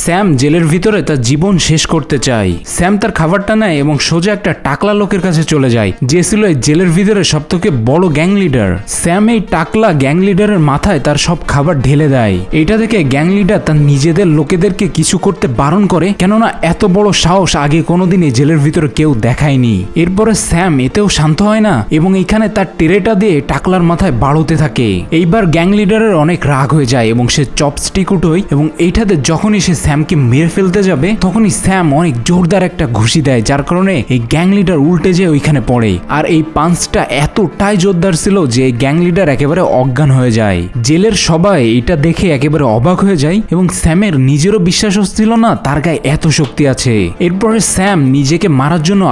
Sam জেলের ভিতরে তার জীবন শেষ করতে চায়। স্যাম তার খাবারটা নেয় এবং সোজা একটা টাকলা লোকের কাছে চলে যায়, যে ছিল এই জেলের ভিতরে সবথেকে বড় গ্যাং লিডার। স্যাম এই টাকলা গ্যাং লিডারের মাথায় তার সব খাবার ঢেলে দেয়। এটা দেখে গ্যাং লিডার তার নিজেদের লোকেদেরকে কিছু করতে বারণ করে, কেননা এত বড় সাহস আগে কোনোদিন এই জেলের ভিতরে কেউ দেখায়নি। এরপরে স্যাম এতেও শান্ত হয় না এবং এইখানে তার টেরেটা দিয়ে টাকলার মাথায় বাড়তে থাকে। এইবার গ্যাং লিডারের অনেক রাগ হয়ে যায় এবং সে চপস্টিক উঠোয় এবং এইটাতে যখনই সে স্যামকে মেরে ফেলতে যাবে তখনই স্যাম অনেক জোরদার একটা ঘুষি দেয়, যার কারণে এই গ্যাং লিডার উল্টে যেয়ে ওইখানে পড়ে। আর এই পাঞ্চটা এতটাই জোরদার ছিল যে গ্যাং লিডার একেবারে অজ্ঞান হয়ে যায়। জেলের সবাই এটা দেখে একেবারে অবাক হয়ে যায় এবং স্যামের নিজেরও বিশ্বাস হচ্ছিল না তার গায়ে এত শক্তি আছে। এরপরে স্যাম নিজেকে মারার জন্য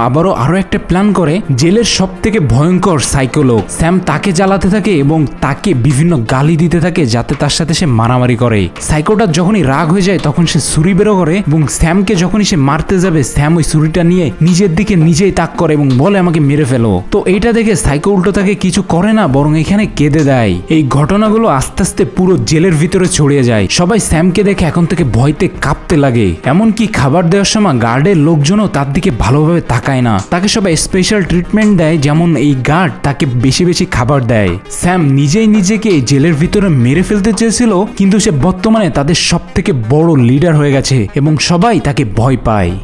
আরো একটা প্ল্যান করে। জেলের সব থেকে ভয়ঙ্কর সাইকোলগ স্যাম তাকে জ্বালাতে থাকে এবং তাকে বিভিন্ন গালি দিতে থাকে যাতে তার সাথে সে মারামারি করে। সাইকোটা যখনই রাগ হয়ে যায় তখন সে ছুরি বেরো করে এবং স্যামকে যখনই সে মারতে যাবে স্যাম ওই ছুরিটা নিয়ে নিজের দিকে নিজেই তাক করে এবং বলে আমাকে মেরে ফেলো। তো এইটা দেখে সাইকো উল্টো তাকে কিছু করে না, বরং এখানে কেঁদে দেয়। এই ঘটনাগুলো আস্তে আস্তে পুরো জেলের ভিতরে ছড়িয়ে যায়। সবাই স্যামকে দেখে এখন থেকে ভয়তে কাঁপতে লাগে। এমনকি খাবার দেওয়ার সময় গার্ডের লোকজনও তার দিকে ভালোভাবে তাকায় না, তাকে সবাই স্পেশাল ট্রিটমেন্ট দেয়, যেমন এই গার্ড তাকে বেশি বেশি খাবার দেয়। স্যাম নিজেই নিজেকে জেলের ভিতরে মেরে ফেলতে চেয়েছিল, কিন্তু সে বর্তমানে তাদের সব থেকে বড় লিডার হয়ে গেছে এবং সবাই তাকে ভয় পায়।